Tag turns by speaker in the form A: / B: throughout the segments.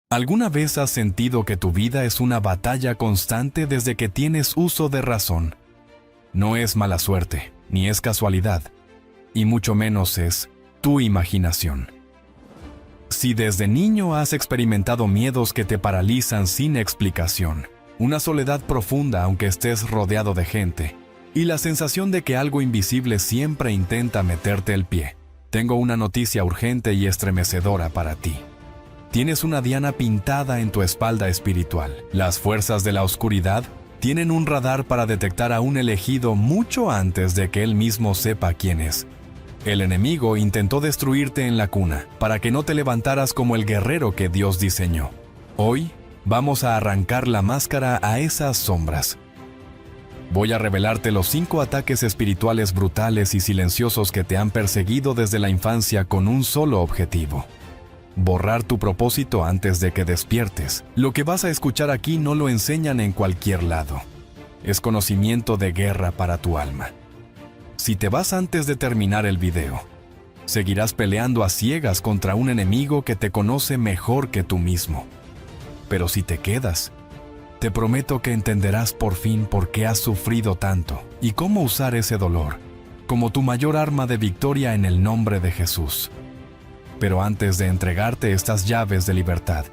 A: ¿Alguna vez has sentido que tu vida es una batalla constante desde que tienes uso de razón? No es mala suerte, ni es casualidad, y mucho menos es tu imaginación. Si desde niño has experimentado miedos que te paralizan sin explicación, una soledad profunda aunque estés rodeado de gente, y la sensación de que algo invisible siempre intenta meterte el pie, tengo una noticia urgente y estremecedora para ti. Tienes una diana pintada en tu espalda espiritual. Las fuerzas de la oscuridad tienen un radar para detectar a un elegido mucho antes de que él mismo sepa quién es. El enemigo intentó destruirte en la cuna para que no te levantaras como el guerrero que Dios diseñó. Hoy vamos a arrancar la máscara a esas sombras. Voy a revelarte los 5 ataques espirituales brutales y silenciosos que te han perseguido desde la infancia con un solo objetivo: borrar tu propósito antes de que despiertes. Lo que vas a escuchar aquí no lo enseñan en cualquier lado. Es conocimiento de guerra para tu alma. Si te vas antes de terminar el video, seguirás peleando a ciegas contra un enemigo que te conoce mejor que tú mismo. Pero si te quedas, te prometo que entenderás por fin por qué has sufrido tanto y cómo usar ese dolor como tu mayor arma de victoria en el nombre de Jesús. Pero antes de entregarte estas llaves de libertad,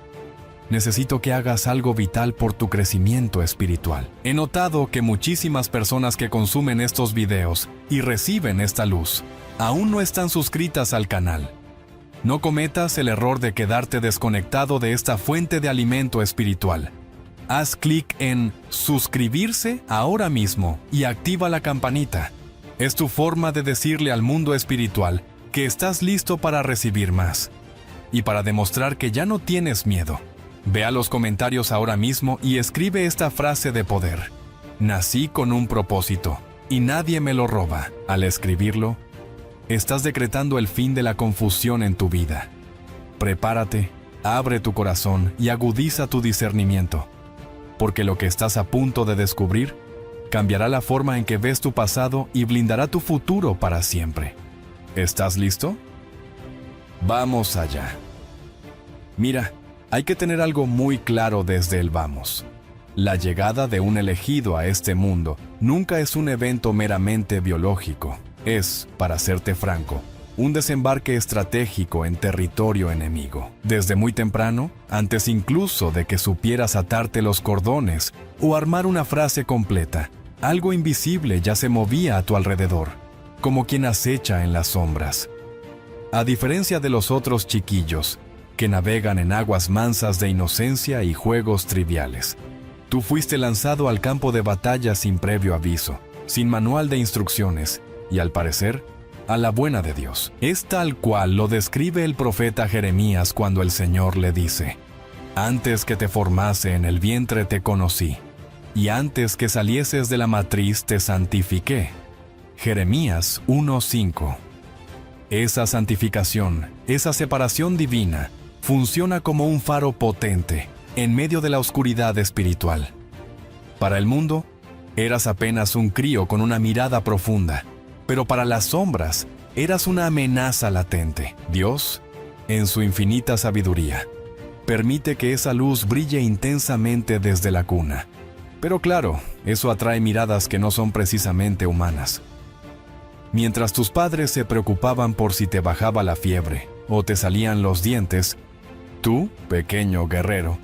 A: necesito que hagas algo vital por tu crecimiento espiritual. He notado que muchísimas personas que consumen estos videos y reciben esta luz, aún no están suscritas al canal. No cometas el error de quedarte desconectado de esta fuente de alimento espiritual. Haz clic en suscribirse ahora mismo y activa la campanita. Es tu forma de decirle al mundo espiritual que estás listo para recibir más. Y para demostrar que ya no tienes miedo, ve a los comentarios ahora mismo y escribe esta frase de poder: nací con un propósito y nadie me lo roba. Al escribirlo, estás decretando el fin de la confusión en tu vida. Prepárate, abre tu corazón y agudiza tu discernimiento, porque lo que estás a punto de descubrir cambiará la forma en que ves tu pasado y blindará tu futuro para siempre. ¿Estás listo? Vamos allá. Mira, hay que tener algo muy claro desde el vamos. La llegada de un elegido a este mundo nunca es un evento meramente biológico. Es, para serte franco, un desembarque estratégico en territorio enemigo. Desde muy temprano, antes incluso de que supieras atarte los cordones o armar una frase completa, algo invisible ya se movía a tu alrededor, como quien acecha en las sombras. A diferencia de los otros chiquillos, que navegan en aguas mansas de inocencia y juegos triviales, tú fuiste lanzado al campo de batalla sin previo aviso, sin manual de instrucciones, y al parecer, a la buena de Dios. Es tal cual lo describe el profeta Jeremías cuando el Señor le dice: antes que te formase en el vientre te conocí, y antes que salieses de la matriz te santifiqué. Jeremías 1:5. Esa santificación, esa separación divina, funciona como un faro potente en medio de la oscuridad espiritual. Para el mundo, eras apenas un crío con una mirada profunda, pero para las sombras, eras una amenaza latente. Dios, en su infinita sabiduría, permite que esa luz brille intensamente desde la cuna. Pero claro, eso atrae miradas que no son precisamente humanas. Mientras tus padres se preocupaban por si te bajaba la fiebre o te salían los dientes, tú, pequeño guerrero,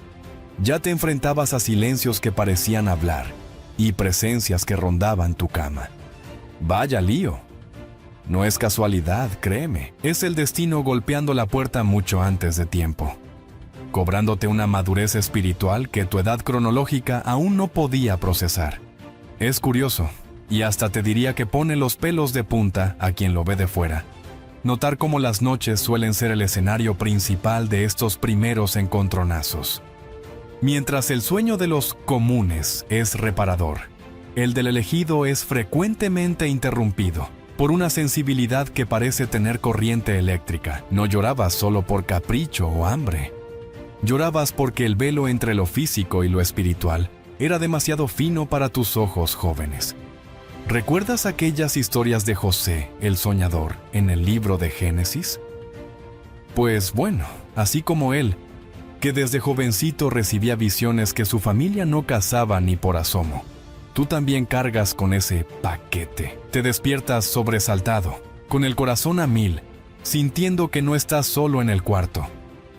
A: ya te enfrentabas a silencios que parecían hablar y presencias que rondaban tu cama. Vaya lío. No es casualidad, créeme. Es el destino golpeando la puerta mucho antes de tiempo, cobrándote una madurez espiritual que tu edad cronológica aún no podía procesar. Es curioso, y hasta te diría que pone los pelos de punta a quien lo ve de fuera, notar cómo las noches suelen ser el escenario principal de estos primeros encontronazos. Mientras el sueño de los comunes es reparador, el del elegido es frecuentemente interrumpido por una sensibilidad que parece tener corriente eléctrica. No llorabas solo por capricho o hambre. Llorabas porque el velo entre lo físico y lo espiritual era demasiado fino para tus ojos jóvenes. ¿Recuerdas aquellas historias de José, el soñador, en el libro de Génesis? Pues bueno, así como él, que desde jovencito recibía visiones que su familia no cazaba ni por asomo. Tú también cargas con ese paquete. Te despiertas sobresaltado, con el corazón a mil, sintiendo que no estás solo en el cuarto,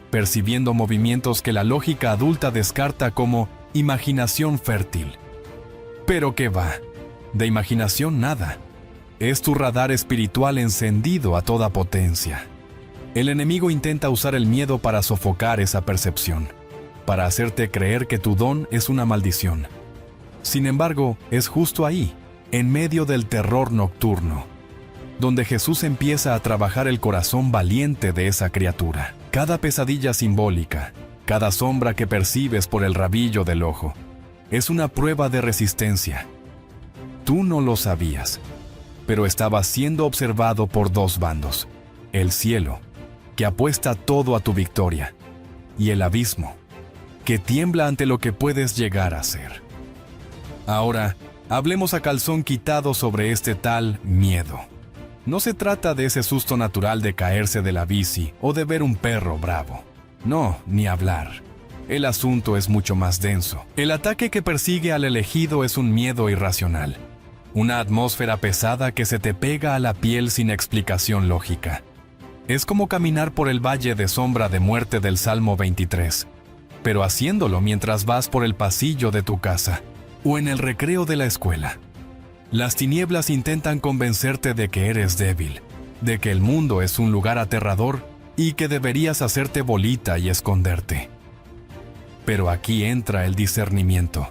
A: percibiendo movimientos que la lógica adulta descarta como imaginación fértil. Pero qué va, de imaginación nada. Es tu radar espiritual encendido a toda potencia. El enemigo intenta usar el miedo para sofocar esa percepción, para hacerte creer que tu don es una maldición. Sin embargo, es justo ahí, en medio del terror nocturno, donde Jesús empieza a trabajar el corazón valiente de esa criatura. Cada pesadilla simbólica, cada sombra que percibes por el rabillo del ojo, es una prueba de resistencia. Tú no lo sabías, pero estabas siendo observado por dos bandos: el cielo, que apuesta todo a tu victoria, y el abismo, que tiembla ante lo que puedes llegar a ser. Ahora, hablemos a calzón quitado sobre este tal miedo. No se trata de ese susto natural de caerse de la bici o de ver un perro bravo. No, ni hablar. El asunto es mucho más denso. El ataque que persigue al elegido es un miedo irracional. Una atmósfera pesada que se te pega a la piel sin explicación lógica. Es como caminar por el valle de sombra de muerte del Salmo 23, pero haciéndolo mientras vas por el pasillo de tu casa o en el recreo de la escuela. Las tinieblas intentan convencerte de que eres débil, de que el mundo es un lugar aterrador y que deberías hacerte bolita y esconderte. Pero aquí entra el discernimiento.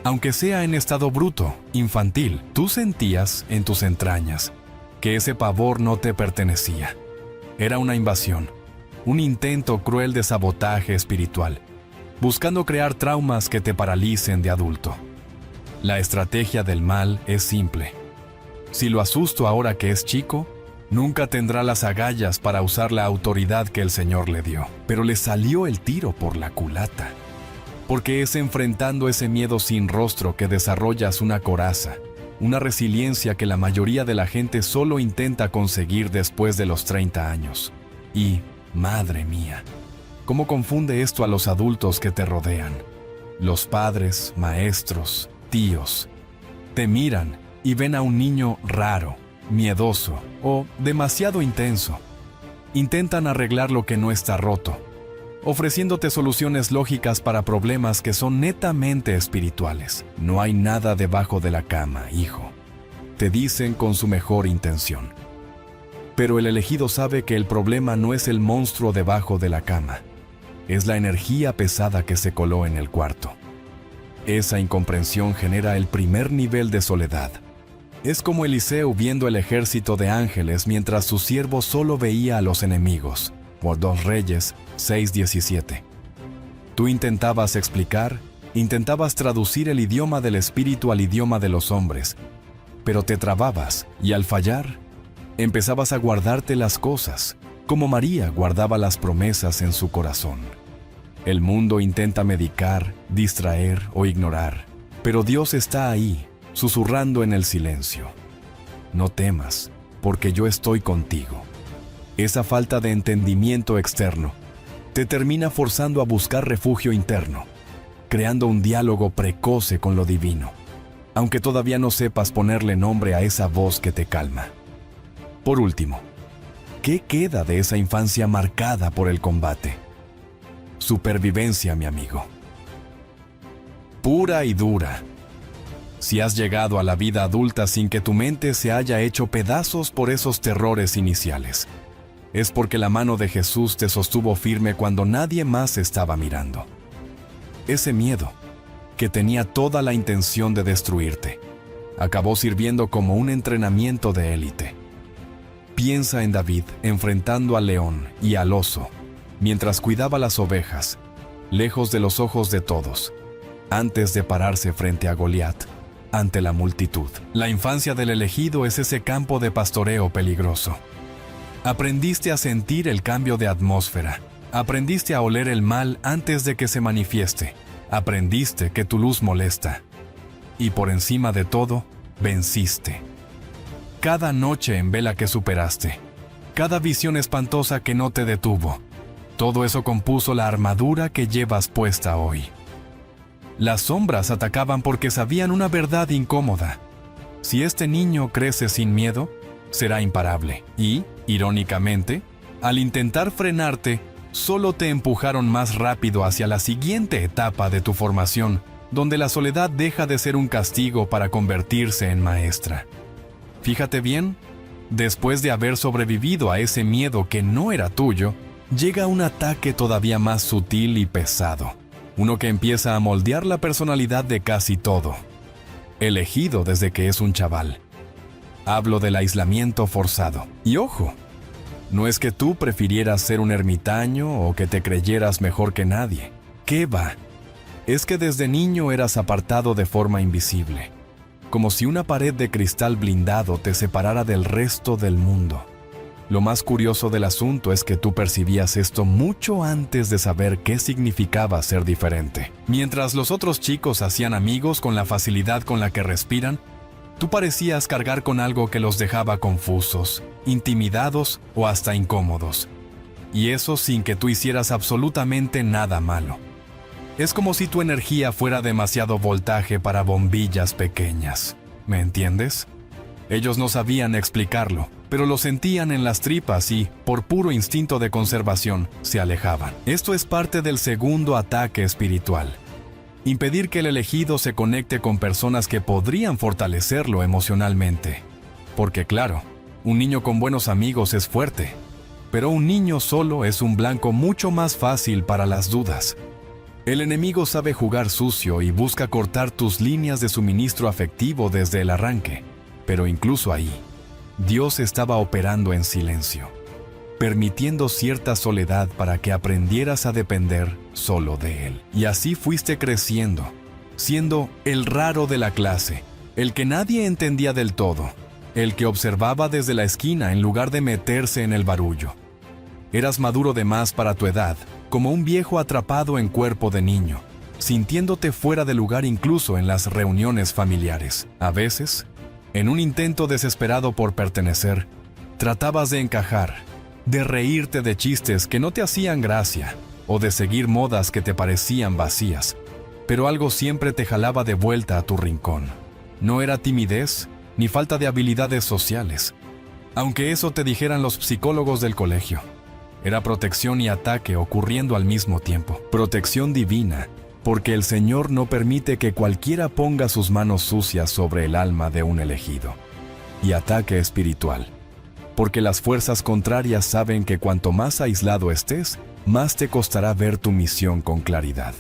A: Aunque sea en estado bruto, infantil, tú sentías en tus entrañas que ese pavor no te pertenecía. Era una invasión, un intento cruel de sabotaje espiritual, buscando crear traumas que te paralicen de adulto. La estrategia del mal es simple. Si lo asusto ahora que es chico, nunca tendrá las agallas para usar la autoridad que el Señor le dio. Pero le salió el tiro por la culata. Porque es enfrentando ese miedo sin rostro que desarrollas una coraza, una resiliencia que la mayoría de la gente solo intenta conseguir después de los 30 años. Y, madre mía, ¿cómo confunde esto a los adultos que te rodean? Los padres, maestros, tíos, te miran y ven a un niño raro, miedoso o demasiado intenso. Intentan arreglar lo que no está roto, ofreciéndote soluciones lógicas para problemas que son netamente espirituales. No hay nada debajo de la cama, hijo, te dicen con su mejor intención. Pero el elegido sabe que el problema no es el monstruo debajo de la cama, es la energía pesada que se coló en el cuarto. Esa incomprensión genera el primer nivel de soledad. Es como Eliseo viendo el ejército de ángeles mientras su siervo solo veía a los enemigos. Por 2 Reyes 6:17. Tú intentabas explicar, intentabas traducir el idioma del espíritu al idioma de los hombres, pero te trababas y al fallar, empezabas a guardarte las cosas, como María guardaba las promesas en su corazón. El mundo intenta medicar, distraer o ignorar, pero Dios está ahí, susurrando en el silencio. No temas, porque yo estoy contigo. Esa falta de entendimiento externo te termina forzando a buscar refugio interno, creando un diálogo precoce con lo divino, aunque todavía no sepas ponerle nombre a esa voz que te calma. Por último, ¿qué queda de esa infancia marcada por el combate? Supervivencia, mi amigo. Pura y dura. Si has llegado a la vida adulta sin que tu mente se haya hecho pedazos por esos terrores iniciales, es porque la mano de Jesús te sostuvo firme cuando nadie más estaba mirando. Ese miedo, que tenía toda la intención de destruirte, acabó sirviendo como un entrenamiento de élite. Piensa en David enfrentando al león y al oso, mientras cuidaba las ovejas, lejos de los ojos de todos, antes de pararse frente a Goliat, ante la multitud. La infancia del elegido es ese campo de pastoreo peligroso. Aprendiste a sentir el cambio de atmósfera, aprendiste a oler el mal antes de que se manifieste, aprendiste que tu luz molesta, y por encima de todo, venciste. Cada noche en vela que superaste, cada visión espantosa que no te detuvo, Todo eso compuso la armadura que llevas puesta hoy. Las sombras atacaban porque sabían una verdad incómoda. Si este niño crece sin miedo, será imparable. Y, irónicamente, al intentar frenarte, solo te empujaron más rápido hacia la siguiente etapa de tu formación, donde la soledad deja de ser un castigo para convertirse en maestra. Fíjate bien, después de haber sobrevivido a ese miedo que no era tuyo, llega un ataque todavía más sutil y pesado, uno que empieza a moldear la personalidad de casi todo. Elegido desde que es un chaval. Hablo del aislamiento forzado. Y ojo, no es que tú prefirieras ser un ermitaño o que te creyeras mejor que nadie. ¿Qué va? Es que desde niño eras apartado de forma invisible, como si una pared de cristal blindado te separara del resto del mundo. Lo más curioso del asunto es que tú percibías esto mucho antes de saber qué significaba ser diferente. Mientras los otros chicos hacían amigos con la facilidad con la que respiran, tú parecías cargar con algo que los dejaba confusos, intimidados o hasta incómodos. Y eso sin que tú hicieras absolutamente nada malo. Es como si tu energía fuera demasiado voltaje para bombillas pequeñas. ¿Me entiendes? Ellos no sabían explicarlo, pero lo sentían en las tripas y, por puro instinto de conservación, se alejaban. Esto es parte del segundo ataque espiritual. Impedir que el elegido se conecte con personas que podrían fortalecerlo emocionalmente. Porque claro, un niño con buenos amigos es fuerte, pero un niño solo es un blanco mucho más fácil para las dudas. El enemigo sabe jugar sucio y busca cortar tus líneas de suministro afectivo desde el arranque. Pero incluso ahí, Dios estaba operando en silencio, permitiendo cierta soledad para que aprendieras a depender solo de Él. Y así fuiste creciendo, siendo el raro de la clase, el que nadie entendía del todo, el que observaba desde la esquina en lugar de meterse en el barullo. Eras maduro de más para tu edad, como un viejo atrapado en cuerpo de niño, sintiéndote fuera de lugar incluso en las reuniones familiares. A veces, en un intento desesperado por pertenecer, tratabas de encajar, de reírte de chistes que no te hacían gracia, o de seguir modas que te parecían vacías, pero algo siempre te jalaba de vuelta a tu rincón. No era timidez, ni falta de habilidades sociales, aunque eso te dijeran los psicólogos del colegio. Era protección y ataque ocurriendo al mismo tiempo. Protección divina, porque el Señor no permite que cualquiera ponga sus manos sucias sobre el alma de un elegido. Y ataque espiritual, porque las fuerzas contrarias saben que cuanto más aislado estés, más te costará ver tu misión con claridad.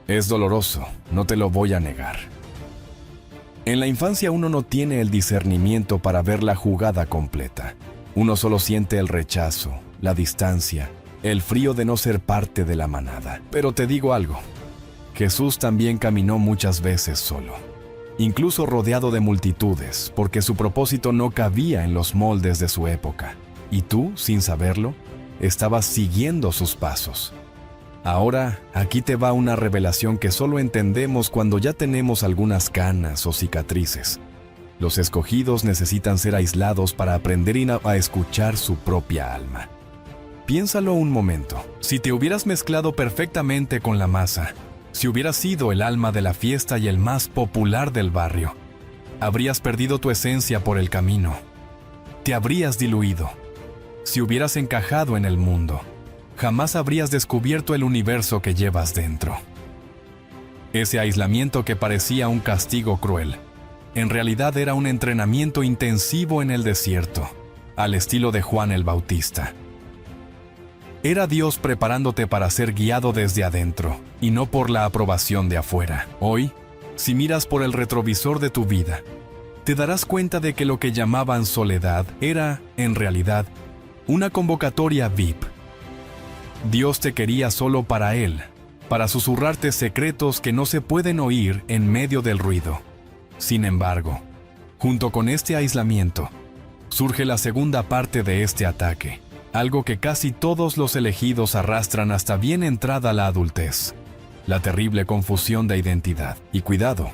A: Es doloroso, no te lo voy a negar. En la infancia uno no tiene el discernimiento para ver la jugada completa. Uno solo siente el rechazo, la distancia, el frío de no ser parte de la manada. Pero te digo algo, Jesús también caminó muchas veces solo, incluso rodeado de multitudes, porque su propósito no cabía en los moldes de su época. Y tú, sin saberlo, estabas siguiendo sus pasos. Ahora, aquí te va una revelación que solo entendemos cuando ya tenemos algunas canas o cicatrices. Los escogidos necesitan ser aislados para aprender a escuchar su propia alma. Piénsalo un momento. Si te hubieras mezclado perfectamente con la masa, si hubieras sido el alma de la fiesta y el más popular del barrio, habrías perdido tu esencia por el camino. Te habrías diluido. Si hubieras encajado en el mundo, jamás habrías descubierto el universo que llevas dentro. Ese aislamiento que parecía un castigo cruel, en realidad era un entrenamiento intensivo en el desierto, al estilo de Juan el Bautista. Era Dios preparándote para ser guiado desde adentro, y no por la aprobación de afuera. Hoy, si miras por el retrovisor de tu vida, te darás cuenta de que lo que llamaban soledad era, en realidad, una convocatoria VIP. Dios te quería solo para Él, para susurrarte secretos que no se pueden oír en medio del ruido. Sin embargo, junto con este aislamiento, surge la segunda parte de este ataque, algo que casi todos los elegidos arrastran hasta bien entrada la adultez: la terrible confusión de identidad. Y cuidado,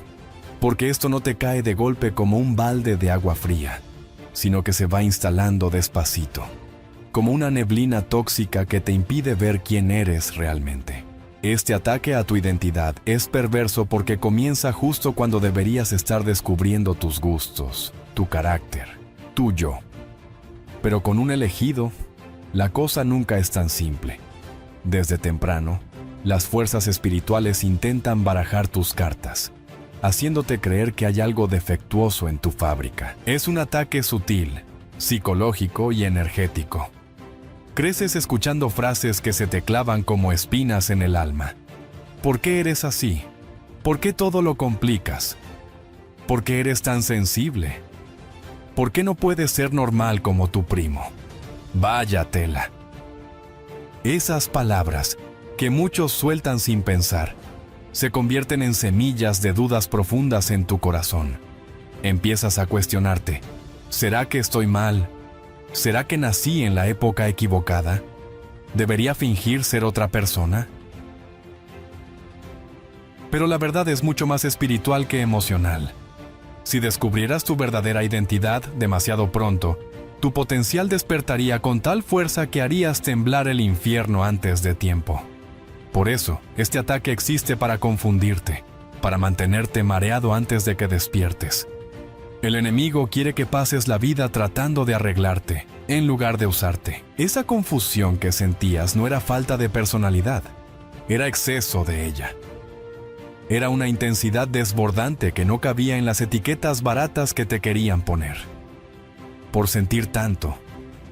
A: porque esto no te cae de golpe como un balde de agua fría, sino que se va instalando despacito. como una neblina tóxica que te impide ver quién eres realmente. Este ataque a tu identidad es perverso porque comienza justo cuando deberías estar descubriendo tus gustos, tu carácter, tu yo. Pero con un elegido, la cosa nunca es tan simple. Desde temprano, las fuerzas espirituales intentan barajar tus cartas, haciéndote creer que hay algo defectuoso en tu fábrica. Es un ataque sutil, psicológico y energético. Creces escuchando frases que se te clavan como espinas en el alma. ¿Por qué eres así? ¿Por qué todo lo complicas? ¿Por qué eres tan sensible? ¿Por qué no puedes ser normal como tu primo? Vaya tela. Esas palabras, que muchos sueltan sin pensar, se convierten en semillas de dudas profundas en tu corazón. Empiezas a cuestionarte, ¿será que estoy mal? ¿Será que nací en la época equivocada? ¿Debería fingir ser otra persona? Pero la verdad es mucho más espiritual que emocional. Si descubrieras tu verdadera identidad demasiado pronto, tu potencial despertaría con tal fuerza que harías temblar el infierno antes de tiempo. Por eso, este ataque existe para confundirte, para mantenerte mareado antes de que despiertes. El enemigo quiere que pases la vida tratando de arreglarte, en lugar de usarte. Esa confusión que sentías no era falta de personalidad, era exceso de ella. Era una intensidad desbordante que no cabía en las etiquetas baratas que te querían poner. Por sentir tanto,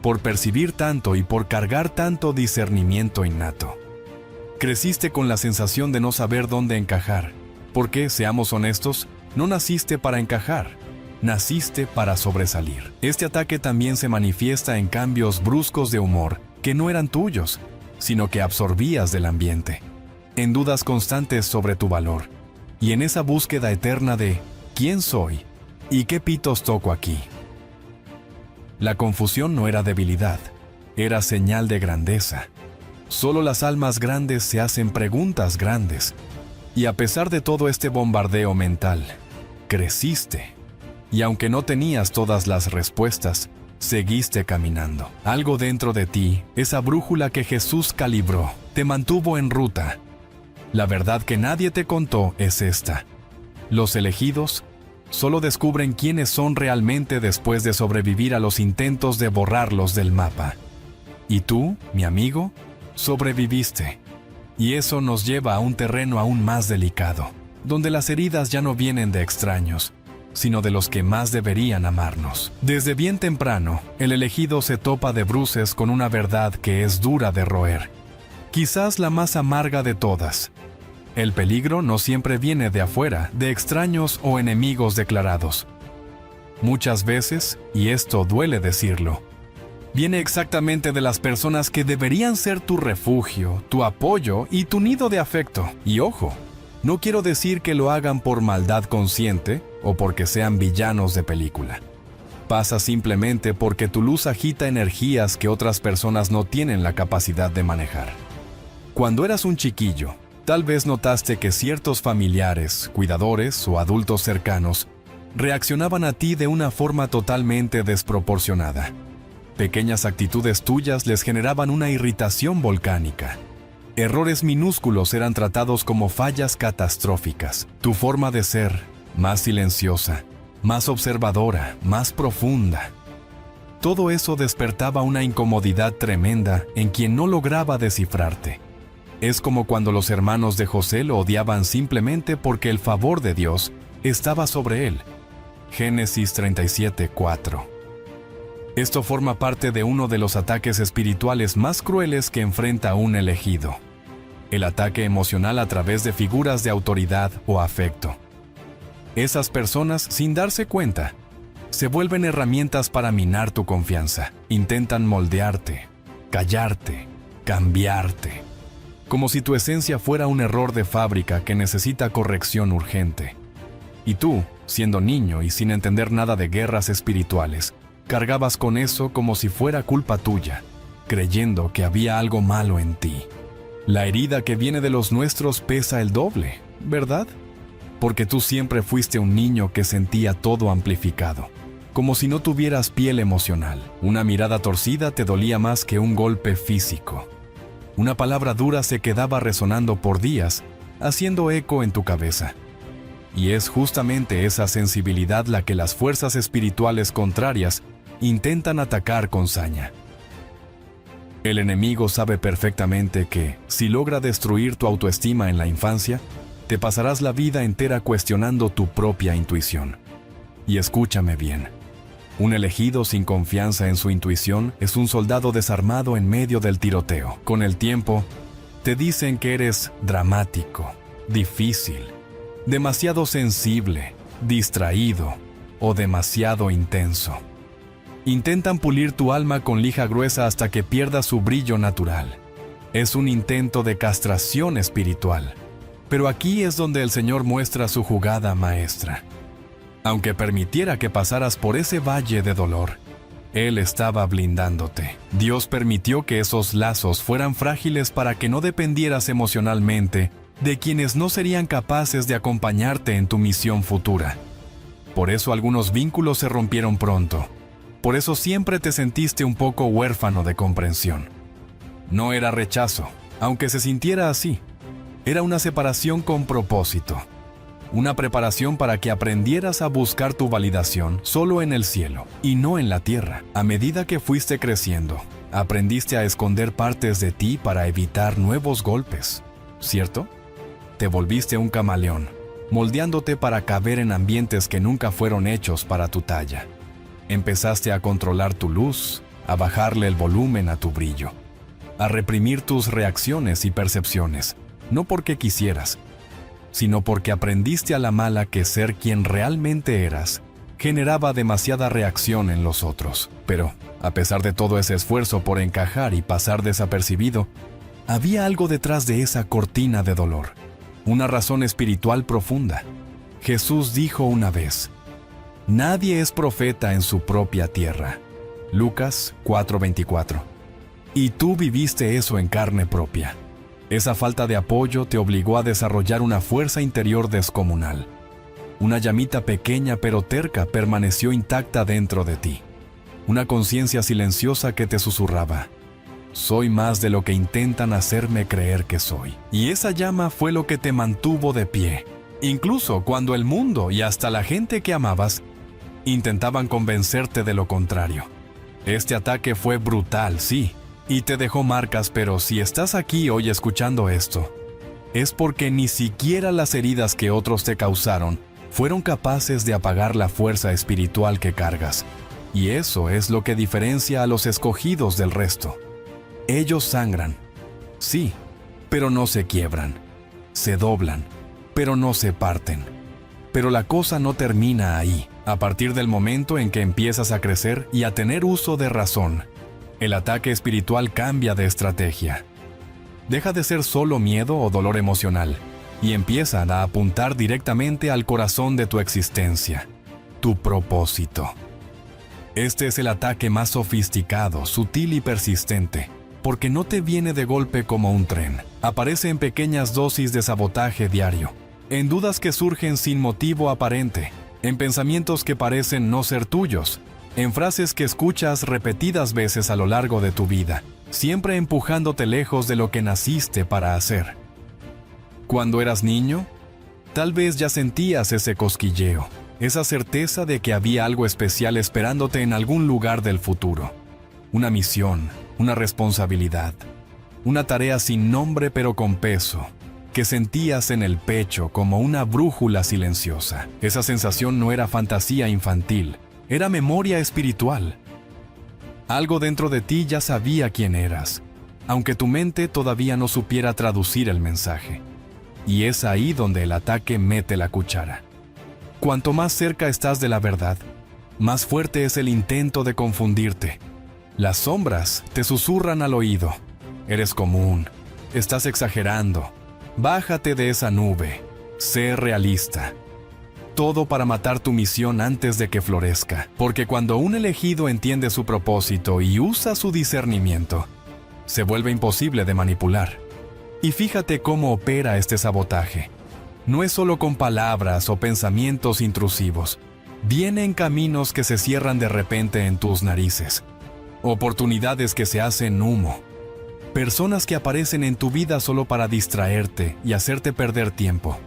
A: por percibir tanto y por cargar tanto discernimiento innato. Creciste con la sensación de no saber dónde encajar, porque, seamos honestos, no naciste para encajar. Naciste para sobresalir. Este ataque también se manifiesta en cambios bruscos de humor que no eran tuyos, sino que absorbías del ambiente, en dudas constantes sobre tu valor, y en esa búsqueda eterna de ¿quién soy? ¿Y qué pitos toco aquí? La confusión no era debilidad, era señal de grandeza. Solo las almas grandes se hacen preguntas grandes, y a pesar de todo este bombardeo mental, creciste. Y aunque no tenías todas las respuestas, seguiste caminando. Algo dentro de ti, esa brújula que Jesús calibró, te mantuvo en ruta. La verdad que nadie te contó es esta. Los elegidos solo descubren quiénes son realmente después de sobrevivir a los intentos de borrarlos del mapa. Y tú, mi amigo, sobreviviste. Y eso nos lleva a un terreno aún más delicado, donde las heridas ya no vienen de extraños, sino de los que más deberían amarnos. Desde bien temprano, el elegido se topa de bruces con una verdad que es dura de roer, quizás la más amarga de todas. El peligro no siempre viene de afuera, de extraños o enemigos declarados. Muchas veces, y esto duele decirlo, viene exactamente de las personas que deberían ser tu refugio, tu apoyo y tu nido de afecto. Y ojo, no quiero decir que lo hagan por maldad consciente o porque sean villanos de película. Pasa simplemente porque tu luz agita energías que otras personas no tienen la capacidad de manejar. Cuando eras un chiquillo, tal vez notaste que ciertos familiares, cuidadores o adultos cercanos reaccionaban a ti de una forma totalmente desproporcionada. Pequeñas actitudes tuyas les generaban una irritación volcánica. Errores minúsculos eran tratados como fallas catastróficas. Tu forma de ser, más silenciosa, más observadora, más profunda. Todo eso despertaba una incomodidad tremenda en quien no lograba descifrarte. Es como cuando los hermanos de José lo odiaban simplemente porque el favor de Dios estaba sobre él. Génesis 37:4. Esto forma parte de uno de los ataques espirituales más crueles que enfrenta un elegido. El ataque emocional a través de figuras de autoridad o afecto. Esas personas, sin darse cuenta, se vuelven herramientas para minar tu confianza. Intentan moldearte, callarte, cambiarte. Como si tu esencia fuera un error de fábrica que necesita corrección urgente. Y tú, siendo niño y sin entender nada de guerras espirituales, cargabas con eso como si fuera culpa tuya, creyendo que había algo malo en ti. La herida que viene de los nuestros pesa el doble, ¿verdad? Porque tú siempre fuiste un niño que sentía todo amplificado, como si no tuvieras piel emocional. Una mirada torcida te dolía más que un golpe físico. Una palabra dura se quedaba resonando por días, haciendo eco en tu cabeza. Y es justamente esa sensibilidad la que las fuerzas espirituales contrarias intentan atacar con saña. El enemigo sabe perfectamente que, si logra destruir tu autoestima en la infancia, te pasarás la vida entera cuestionando tu propia intuición. Y escúchame bien. Un elegido sin confianza en su intuición es un soldado desarmado en medio del tiroteo. Con el tiempo, te dicen que eres dramático, difícil, demasiado sensible, distraído o demasiado intenso. Intentan pulir tu alma con lija gruesa hasta que pierda su brillo natural. Es un intento de castración espiritual. Pero aquí es donde el Señor muestra su jugada maestra. Aunque permitiera que pasaras por ese valle de dolor, Él estaba blindándote. Dios permitió que esos lazos fueran frágiles para que no dependieras emocionalmente de quienes no serían capaces de acompañarte en tu misión futura. Por eso algunos vínculos se rompieron pronto. Por eso siempre te sentiste un poco huérfano de comprensión. No era rechazo, aunque se sintiera así. Era una separación con propósito. Una preparación para que aprendieras a buscar tu validación solo en el cielo y no en la tierra. A medida que fuiste creciendo, aprendiste a esconder partes de ti para evitar nuevos golpes, ¿cierto? Te volviste un camaleón, moldeándote para caber en ambientes que nunca fueron hechos para tu talla. Empezaste a controlar tu luz, a bajarle el volumen a tu brillo, a reprimir tus reacciones y percepciones, no porque quisieras, sino porque aprendiste a la mala que ser quien realmente eras generaba demasiada reacción en los otros. Pero, a pesar de todo ese esfuerzo por encajar y pasar desapercibido, había algo detrás de esa cortina de dolor, una razón espiritual profunda. Jesús dijo una vez: nadie es profeta en su propia tierra. Lucas 4:24. Y tú viviste eso en carne propia. Esa falta de apoyo te obligó a desarrollar una fuerza interior descomunal. Una llamita pequeña pero terca permaneció intacta dentro de ti. Una conciencia silenciosa que te susurraba: soy más de lo que intentan hacerme creer que soy. Y esa llama fue lo que te mantuvo de pie, incluso cuando el mundo y hasta la gente que amabas intentaban convencerte de lo contrario. Este ataque fue brutal, sí, y te dejó marcas, pero si estás aquí hoy escuchando esto, es porque ni siquiera las heridas que otros te causaron fueron capaces de apagar la fuerza espiritual que cargas. Y eso es lo que diferencia a los escogidos del resto. Ellos sangran, sí, pero no se quiebran. Se doblan, pero no se parten. Pero la cosa no termina ahí. A partir del momento en que empiezas a crecer y a tener uso de razón, el ataque espiritual cambia de estrategia. Deja de ser solo miedo o dolor emocional y empieza a apuntar directamente al corazón de tu existencia, tu propósito. Este es el ataque más sofisticado, sutil y persistente, porque no te viene de golpe como un tren. Aparece en pequeñas dosis de sabotaje diario, en dudas que surgen sin motivo aparente, en pensamientos que parecen no ser tuyos, en frases que escuchas repetidas veces a lo largo de tu vida, siempre empujándote lejos de lo que naciste para hacer. Cuando eras niño, tal vez ya sentías ese cosquilleo, esa certeza de que había algo especial esperándote en algún lugar del futuro. Una misión, una responsabilidad, una tarea sin nombre pero con peso, que sentías en el pecho como una brújula silenciosa. Esa sensación no era fantasía infantil, era memoria espiritual. Algo dentro de ti ya sabía quién eras, aunque tu mente todavía no supiera traducir el mensaje. Y es ahí donde el ataque mete la cuchara. Cuanto más cerca estás de la verdad, más fuerte es el intento de confundirte. Las sombras te susurran al oído: eres común, estás exagerando, bájate de esa nube, sé realista. Todo para matar tu misión antes de que florezca, porque cuando un elegido entiende su propósito y usa su discernimiento, se vuelve imposible de manipular. Y fíjate cómo opera este sabotaje. No es solo con palabras o pensamientos intrusivos, Vienen caminos que se cierran de repente en tus narices, oportunidades que se hacen humo, personas que aparecen en tu vida solo para distraerte y hacerte perder tiempo,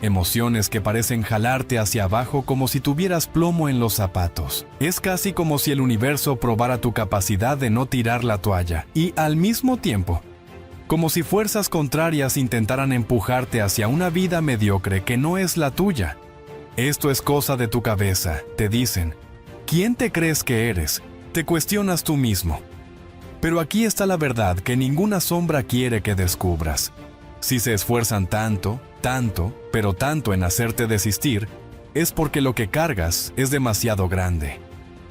A: emociones que parecen jalarte hacia abajo como si tuvieras plomo en los zapatos. Es casi como si el universo probara tu capacidad de no tirar la toalla y, al mismo tiempo, como si fuerzas contrarias intentaran empujarte hacia una vida mediocre que no es la tuya. Esto es cosa de tu cabeza, te dicen. ¿Quién te crees que eres? Te cuestionas tú mismo. Pero aquí está la verdad que ninguna sombra quiere que descubras. Si se esfuerzan tanto, pero tanto en hacerte desistir, es porque lo que cargas es demasiado grande.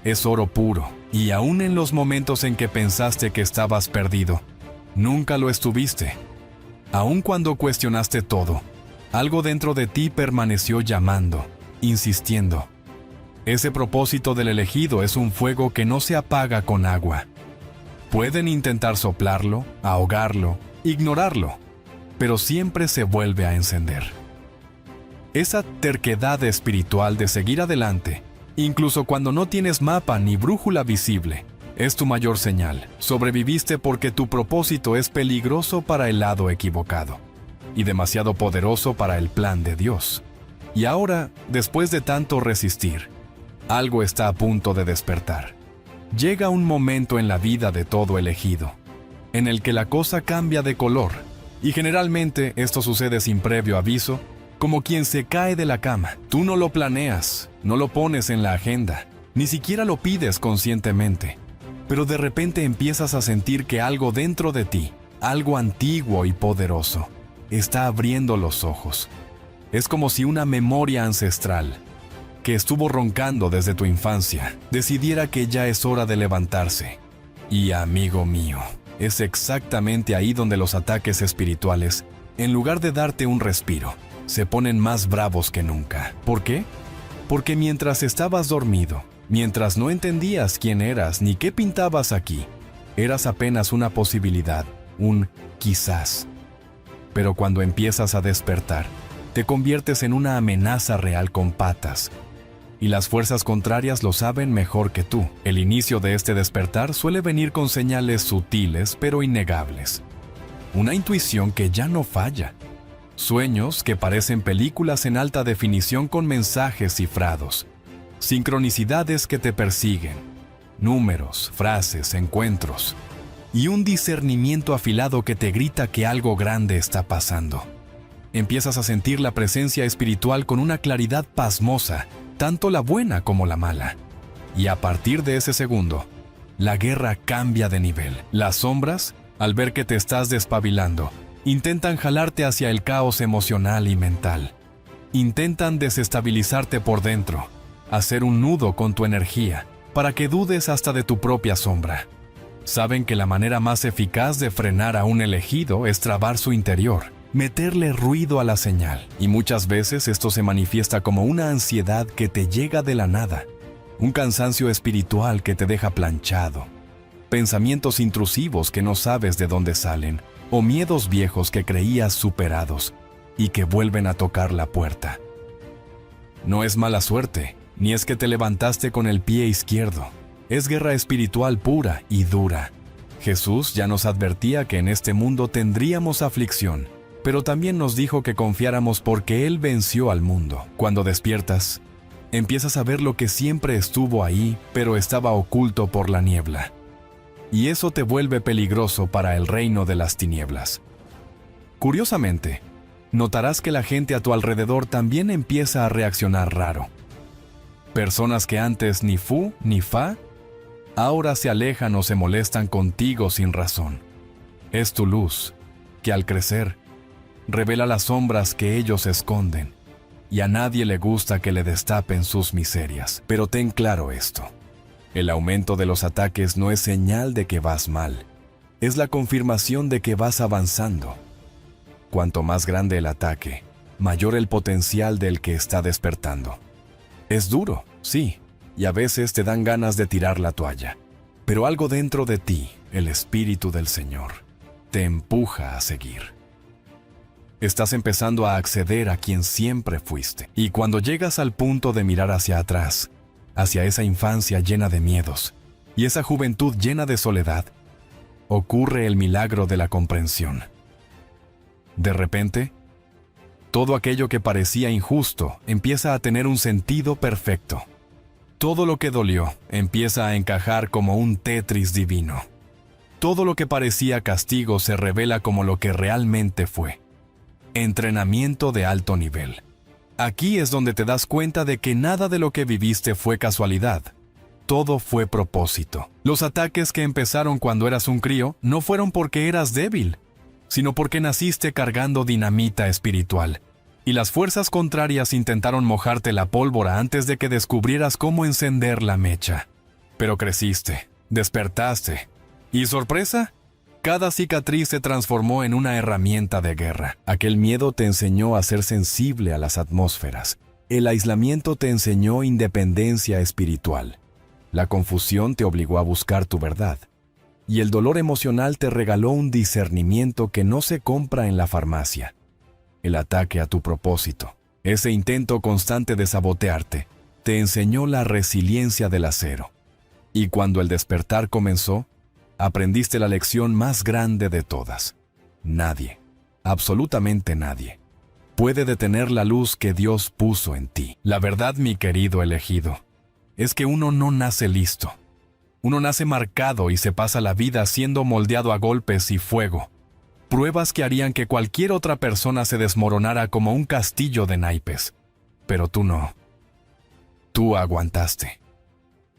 A: Es oro puro, y aún en los momentos en que pensaste que estabas perdido, nunca lo estuviste. Aun cuando cuestionaste todo, algo dentro de ti permaneció llamando, insistiendo. Ese propósito del elegido es un fuego que no se apaga con agua. Pueden intentar soplarlo, ahogarlo, ignorarlo, pero siempre se vuelve a encender. Esa terquedad espiritual de seguir adelante, incluso cuando no tienes mapa ni brújula visible, es tu mayor señal. Sobreviviste porque tu propósito es peligroso para el lado equivocado y demasiado poderoso para el plan de Dios. Y ahora, después de tanto resistir, algo está a punto de despertar. Llega un momento en la vida de todo elegido, en el que la cosa cambia de color, y generalmente esto sucede sin previo aviso, como quien se cae de la cama. Tú no lo planeas, no lo pones en la agenda, ni siquiera lo pides conscientemente, pero de repente empiezas a sentir que algo dentro de ti, algo antiguo y poderoso, está abriendo los ojos. Es como si una memoria ancestral, que estuvo roncando desde tu infancia, decidiera que ya es hora de levantarse. Y, amigo mío, es exactamente ahí donde los ataques espirituales, en lugar de darte un respiro, se ponen más bravos que nunca. ¿Por qué? Porque mientras estabas dormido, mientras no entendías quién eras ni qué pintabas aquí, eras apenas una posibilidad, un quizás. Pero cuando empiezas a despertar, te conviertes en una amenaza real con patas. Y las fuerzas contrarias lo saben mejor que tú. El inicio de este despertar suele venir con señales sutiles pero innegables. Una intuición que ya no falla. Sueños que parecen películas en alta definición con mensajes cifrados. Sincronicidades que te persiguen. Números, frases, encuentros. Y un discernimiento afilado que te grita que algo grande está pasando. Empiezas a sentir la presencia espiritual con una claridad pasmosa, tanto la buena como la mala. Y a partir de ese segundo, la guerra cambia de nivel. Las sombras, al ver que te estás despabilando, intentan jalarte hacia el caos emocional y mental. Intentan desestabilizarte por dentro, hacer un nudo con tu energía, para que dudes hasta de tu propia sombra. Saben que la manera más eficaz de frenar a un elegido es trabar su interior, meterle ruido a la señal, y muchas veces esto se manifiesta como una ansiedad que te llega de la nada, un cansancio espiritual que te deja planchado, pensamientos intrusivos que no sabes de dónde salen, o miedos viejos que creías superados y que vuelven a tocar la puerta. No es mala suerte, ni es que te levantaste con el pie izquierdo, es guerra espiritual pura y dura. Jesús ya nos advertía que en este mundo tendríamos aflicción, pero también nos dijo que confiáramos porque Él venció al mundo. Cuando despiertas, empiezas a ver lo que siempre estuvo ahí, pero estaba oculto por la niebla. Y eso te vuelve peligroso para el reino de las tinieblas. Curiosamente, notarás que la gente a tu alrededor también empieza a reaccionar raro. Personas que antes ni fu ni fa, ahora se alejan o se molestan contigo sin razón. Es tu luz, que al crecer, revela las sombras que ellos esconden, y a nadie le gusta que le destapen sus miserias. Pero ten claro esto: el aumento de los ataques no es señal de que vas mal, es la confirmación de que vas avanzando. Cuanto más grande el ataque, mayor el potencial del que está despertando. Es duro, sí, y a veces te dan ganas de tirar la toalla, pero algo dentro de ti, el Espíritu del Señor, te empuja a seguir. Estás empezando a acceder a quien siempre fuiste. Y cuando llegas al punto de mirar hacia atrás, hacia esa infancia llena de miedos y esa juventud llena de soledad, ocurre el milagro de la comprensión. De repente, todo aquello que parecía injusto empieza a tener un sentido perfecto. Todo lo que dolió empieza a encajar como un Tetris divino. Todo lo que parecía castigo se revela como lo que realmente fue. Entrenamiento de alto nivel. Aquí es donde te das cuenta de que nada de lo que viviste fue casualidad. Todo fue propósito. Los ataques que empezaron cuando eras un crío no fueron porque eras débil, sino porque naciste cargando dinamita espiritual. Y las fuerzas contrarias intentaron mojarte la pólvora antes de que descubrieras cómo encender la mecha. Pero creciste, despertaste. ¿Y sorpresa? Cada cicatriz se transformó en una herramienta de guerra. Aquel miedo te enseñó a ser sensible a las atmósferas. El aislamiento te enseñó independencia espiritual. La confusión te obligó a buscar tu verdad. Y el dolor emocional te regaló un discernimiento que no se compra en la farmacia. El ataque a tu propósito, ese intento constante de sabotearte, te enseñó la resiliencia del acero. Y cuando el despertar comenzó, aprendiste la lección más grande de todas. Nadie, absolutamente nadie, puede detener la luz que Dios puso en ti. La verdad, mi querido elegido, es que uno no nace listo. Uno nace marcado y se pasa la vida siendo moldeado a golpes y fuego. Pruebas que harían que cualquier otra persona se desmoronara como un castillo de naipes. Pero tú no. Tú aguantaste.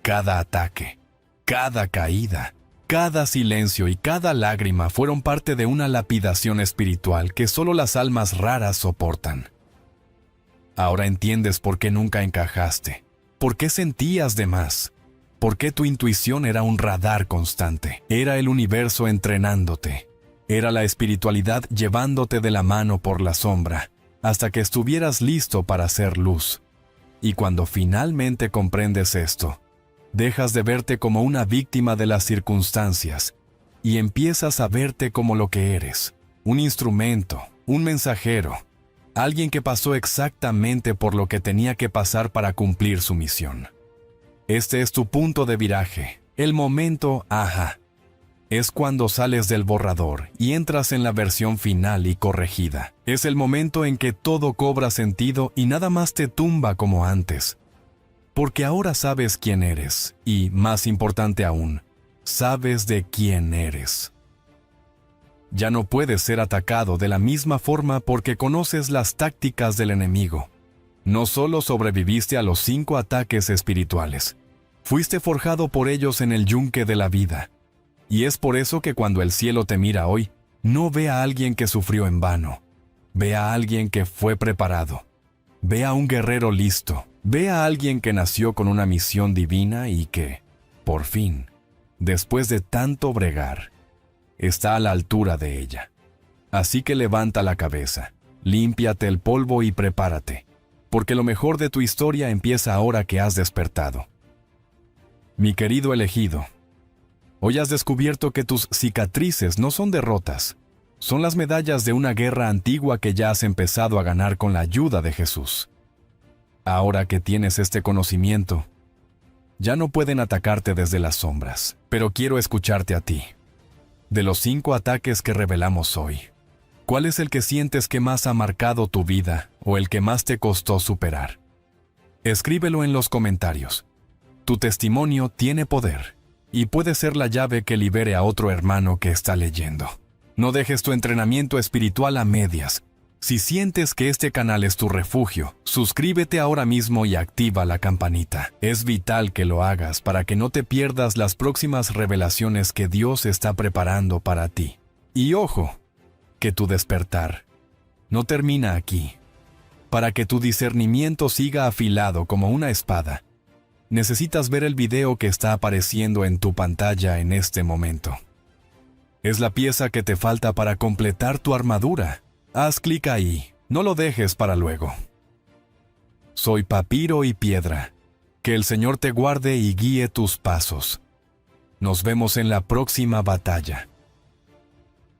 A: Cada ataque, cada caída, cada silencio y cada lágrima fueron parte de una lapidación espiritual que solo las almas raras soportan. Ahora entiendes por qué nunca encajaste, por qué sentías de más, por qué tu intuición era un radar constante. Era el universo entrenándote. Era la espiritualidad llevándote de la mano por la sombra, hasta que estuvieras listo para hacer luz. Y cuando finalmente comprendes esto, dejas de verte como una víctima de las circunstancias y empiezas a verte como lo que eres, un instrumento, un mensajero, alguien que pasó exactamente por lo que tenía que pasar para cumplir su misión. Este es tu punto de viraje, el momento ajá. Es cuando sales del borrador y entras en la versión final y corregida. Es el momento en que todo cobra sentido y nada más te tumba como antes. Porque ahora sabes quién eres y, más importante aún, sabes de quién eres. Ya no puedes ser atacado de la misma forma porque conoces las tácticas del enemigo. No solo sobreviviste a los 5 ataques espirituales, fuiste forjado por ellos en el yunque de la vida. Y es por eso que cuando el cielo te mira hoy, no ve a alguien que sufrió en vano. Ve a alguien que fue preparado. Ve a un guerrero listo. Ve a alguien que nació con una misión divina y que, por fin, después de tanto bregar, está a la altura de ella. Así que levanta la cabeza, límpiate el polvo y prepárate, porque lo mejor de tu historia empieza ahora que has despertado. Mi querido elegido, hoy has descubierto que tus cicatrices no son derrotas, son las medallas de una guerra antigua que ya has empezado a ganar con la ayuda de Jesús. Ahora que tienes este conocimiento, ya no pueden atacarte desde las sombras, pero quiero escucharte a ti. De los 5 ataques que revelamos hoy, ¿cuál es el que sientes que más ha marcado tu vida o el que más te costó superar? Escríbelo en los comentarios. Tu testimonio tiene poder y puede ser la llave que libere a otro hermano que está leyendo. No dejes tu entrenamiento espiritual a medias. Si sientes que este canal es tu refugio, suscríbete ahora mismo y activa la campanita. Es vital que lo hagas para que no te pierdas las próximas revelaciones que Dios está preparando para ti. Y ojo, que tu despertar no termina aquí. Para que tu discernimiento siga afilado como una espada, necesitas ver el video que está apareciendo en tu pantalla en este momento. Es la pieza que te falta para completar tu armadura. Haz clic ahí, no lo dejes para luego. Soy Papiro y Piedra. Que el Señor te guarde y guíe tus pasos. Nos vemos en la próxima batalla.